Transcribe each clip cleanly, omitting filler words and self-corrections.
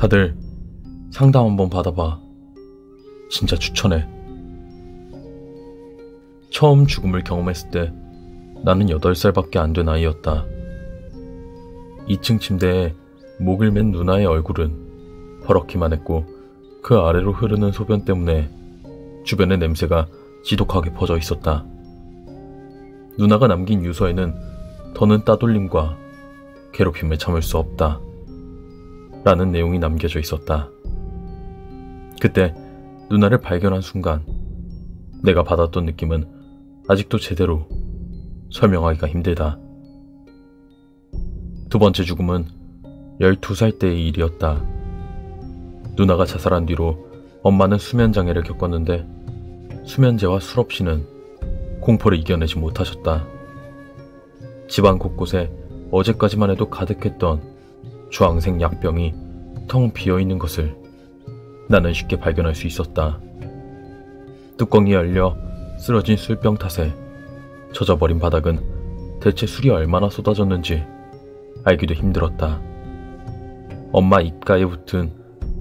다들 상담 한번 받아봐. 진짜 추천해. 처음 죽음을 경험했을 때 나는 8살밖에 안 된 아이였다. 2층 침대에 목을 맨 누나의 얼굴은 퍼렇기만 했고 그 아래로 흐르는 소변 때문에 주변의 냄새가 지독하게 퍼져 있었다. 누나가 남긴 유서에는 더는 따돌림과 괴롭힘을 참을 수 없다 라는 내용이 남겨져 있었다. 그때 누나를 발견한 순간 내가 받았던 느낌은 아직도 제대로 설명하기가 힘들다. 두 번째 죽음은 12살 때의 일이었다. 누나가 자살한 뒤로 엄마는 수면장애를 겪었는데 수면제와 술 없이는 공포를 이겨내지 못하셨다. 집안 곳곳에 어제까지만 해도 가득했던 주황색 약병이 텅 비어있는 것을 나는 쉽게 발견할 수 있었다. 뚜껑이 열려 쓰러진 술병 탓에 젖어버린 바닥은 대체 술이 얼마나 쏟아졌는지 알기도 힘들었다. 엄마 입가에 붙은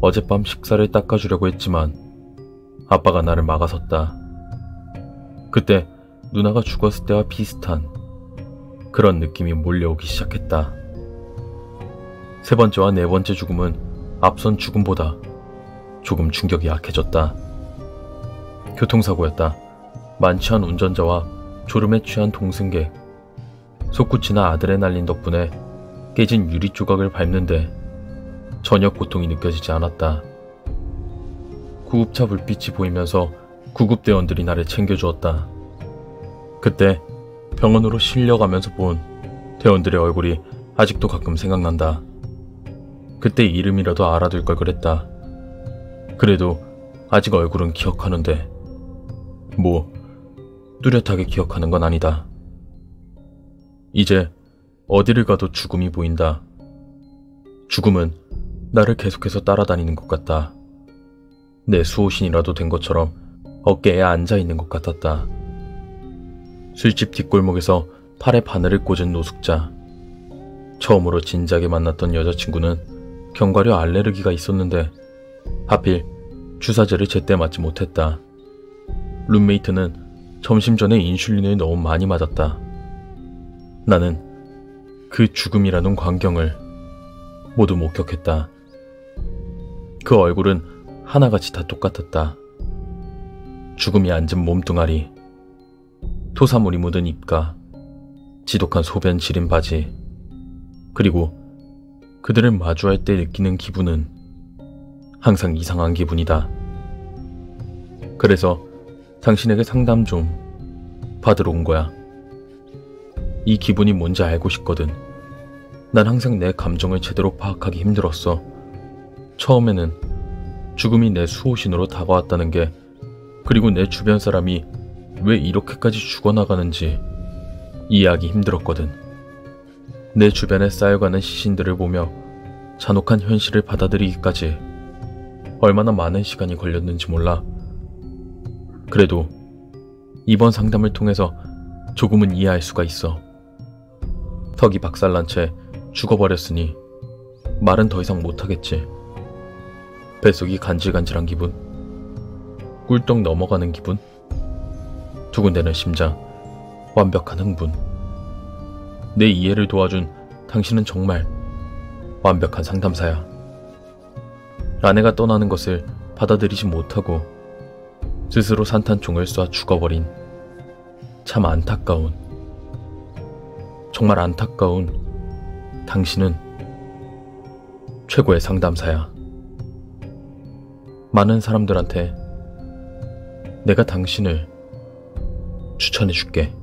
어젯밤 식사를 닦아주려고 했지만 아빠가 나를 막아섰다. 그때 누나가 죽었을 때와 비슷한 그런 느낌이 몰려오기 시작했다. 세 번째와 네 번째 죽음은 앞선 죽음보다 조금 충격이 약해졌다. 교통사고였다. 만취한 운전자와 졸음에 취한 동승객, 솟구치나 아드레날린 덕분에 깨진 유리 조각을 밟는데 전혀 고통이 느껴지지 않았다. 구급차 불빛이 보이면서 구급대원들이 나를 챙겨주었다. 그때 병원으로 실려가면서 본 대원들의 얼굴이 아직도 가끔 생각난다. 그때 이름이라도 알아둘 걸 그랬다. 그래도 아직 얼굴은 기억하는데 뭐 뚜렷하게 기억하는 건 아니다. 이제 어디를 가도 죽음이 보인다. 죽음은 나를 계속해서 따라다니는 것 같다. 내 수호신이라도 된 것처럼 어깨에 앉아있는 것 같았다. 술집 뒷골목에서 팔에 바늘을 꽂은 노숙자. 처음으로 진작에 만났던 여자친구는 견과류 알레르기가 있었는데 하필 주사제를 제때 맞지 못했다. 룸메이트는 점심 전에 인슐린을 너무 많이 맞았다. 나는 그 죽음이라는 광경을 모두 목격했다. 그 얼굴은 하나같이 다 똑같았다. 죽음이 앉은 몸뚱아리, 토사물이 묻은 입가, 지독한 소변 지린 바지, 그리고 그들을 마주할 때 느끼는 기분은 항상 이상한 기분이다. 그래서 당신에게 상담 좀 받으러 온 거야. 이 기분이 뭔지 알고 싶거든. 난 항상 내 감정을 제대로 파악하기 힘들었어. 처음에는 죽음이 내 수호신으로 다가왔다는 게, 그리고 내 주변 사람이 왜 이렇게까지 죽어나가는지 이해하기 힘들었거든. 내 주변에 쌓여가는 시신들을 보며 잔혹한 현실을 받아들이기까지 얼마나 많은 시간이 걸렸는지 몰라. 그래도 이번 상담을 통해서 조금은 이해할 수가 있어. 턱이 박살난 채 죽어버렸으니 말은 더 이상 못하겠지. 뱃속이 간질간질한 기분, 꿀떡 넘어가는 기분, 두근대는 심장, 완벽한 흥분. 내 이해를 도와준 당신은 정말 완벽한 상담사야. 아내가 떠나는 것을 받아들이지 못하고 스스로 산탄총을 쏴 죽어버린 참 안타까운, 정말 안타까운 당신은 최고의 상담사야. 많은 사람들한테 내가 당신을 추천해줄게.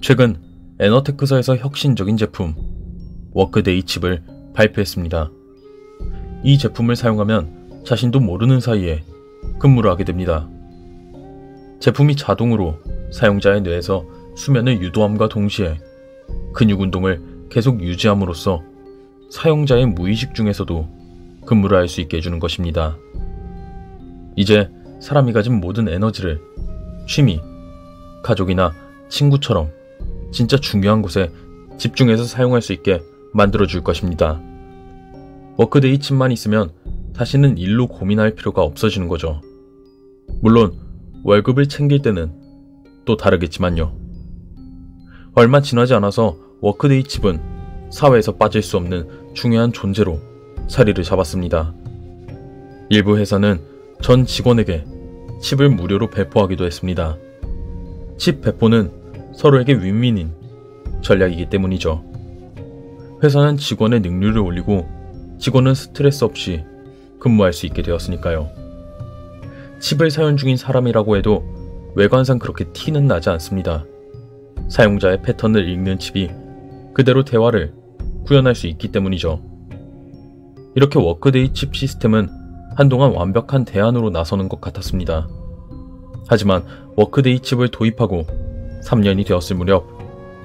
최근 에너테크사에서 혁신적인 제품 워크데이 칩을 발표했습니다. 이 제품을 사용하면 자신도 모르는 사이에 근무를 하게 됩니다. 제품이 자동으로 사용자의 뇌에서 수면을 유도함과 동시에 근육 운동을 계속 유지함으로써 사용자의 무의식 중에서도 근무를 할 수 있게 해주는 것입니다. 이제 사람이 가진 모든 에너지를 취미, 가족이나 친구처럼 진짜 중요한 곳에 집중해서 사용할 수 있게 만들어줄 것입니다. 워크데이 칩만 있으면 다시는 일로 고민할 필요가 없어지는 거죠. 물론 월급을 챙길 때는 또 다르겠지만요. 얼마 지나지 않아서 워크데이 칩은 사회에서 빠질 수 없는 중요한 존재로 자리를 잡았습니다. 일부 회사는 전 직원에게 칩을 무료로 배포하기도 했습니다. 칩 배포는 서로에게 윈윈인 전략이기 때문이죠. 회사는 직원의 능률을 올리고 직원은 스트레스 없이 근무할 수 있게 되었으니까요. 칩을 사용 중인 사람이라고 해도 외관상 그렇게 티는 나지 않습니다. 사용자의 패턴을 읽는 칩이 그대로 대화를 구현할 수 있기 때문이죠. 이렇게 워크데이 칩 시스템은 한동안 완벽한 대안으로 나서는 것 같았습니다. 하지만 워크데이 칩을 도입하고 3년이 되었을 무렵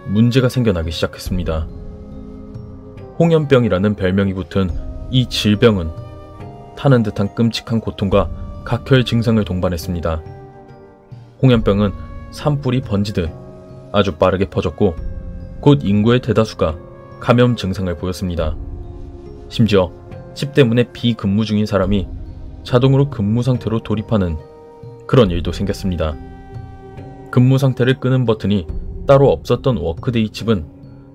문제가 생겨나기 시작했습니다. 홍연병이라는 별명이 붙은 이 질병은 타는 듯한 끔찍한 고통과 각혈 증상을 동반했습니다. 홍연병은 산불이 번지듯 아주 빠르게 퍼졌고 곧 인구의 대다수가 감염 증상을 보였습니다. 심지어 칩 때문에 비근무 중인 사람이 자동으로 근무 상태로 돌입하는 그런 일도 생겼습니다. 근무 상태를 끄는 버튼이 따로 없었던 워크데이 칩은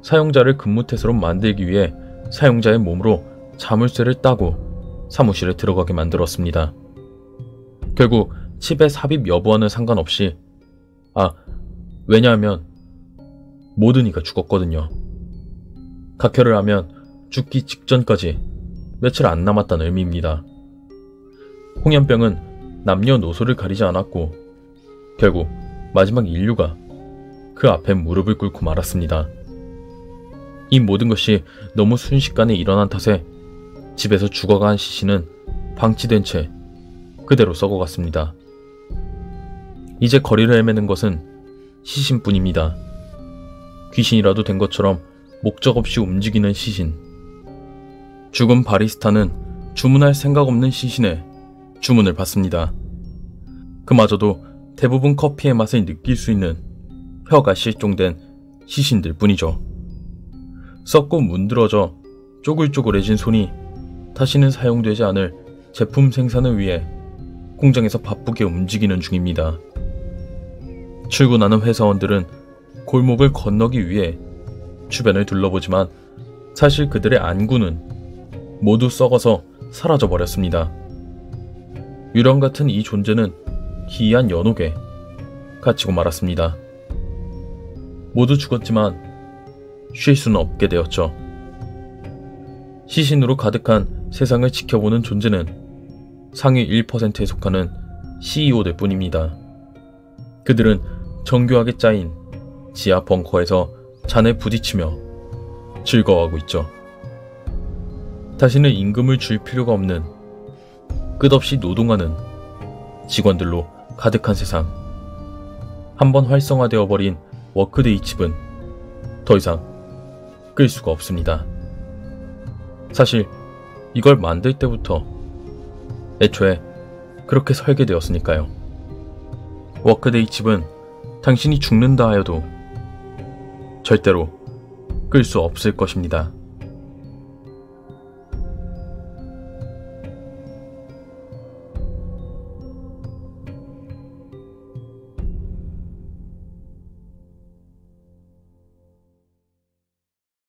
사용자를 근무 태세로 만들기 위해 사용자의 몸으로 자물쇠를 따고 사무실에 들어가게 만들었습니다. 결국 칩의 삽입 여부와는 상관없이 왜냐하면 모든 이가 죽었거든요. 각혈을 하면 죽기 직전까지 며칠 안 남았다는 의미입니다. 홍연병은 남녀노소를 가리지 않았고 결국 마지막 인류가 그 앞에 무릎을 꿇고 말았습니다. 이 모든 것이 너무 순식간에 일어난 탓에 집에서 죽어간 시신은 방치된 채 그대로 썩어갔습니다. 이제 거리를 헤매는 것은 시신뿐입니다. 귀신이라도 된 것처럼 목적 없이 움직이는 시신. 죽은 바리스타는 주문할 생각 없는 시신에 주문을 받습니다. 그마저도 대부분 커피의 맛을 느낄 수 있는 혀가 실종된 시신들 뿐이죠. 썩고 문드러져 쪼글쪼글해진 손이 다시는 사용되지 않을 제품 생산을 위해 공장에서 바쁘게 움직이는 중입니다. 출근하는 회사원들은 골목을 건너기 위해 주변을 둘러보지만 사실 그들의 안구는 모두 썩어서 사라져버렸습니다. 유령 같은 이 존재는 기이한 연옥에 갇히고 말았습니다. 모두 죽었지만 쉴 수는 없게 되었죠. 시신으로 가득한 세상을 지켜보는 존재는 상위 1%에 속하는 CEO들 뿐입니다. 그들은 정교하게 짜인 지하 벙커에서 잔에 부딪히며 즐거워하고 있죠. 다시는 임금을 줄 필요가 없는 끝없이 노동하는 직원들로 가득한 세상. 한번 활성화되어 버린 워크데이 칩은 더 이상 끌 수가 없습니다. 사실 이걸 만들 때부터 애초에 그렇게 설계되었으니까요. 워크데이 칩은 당신이 죽는다 하여도 절대로 끌 수 없을 것입니다.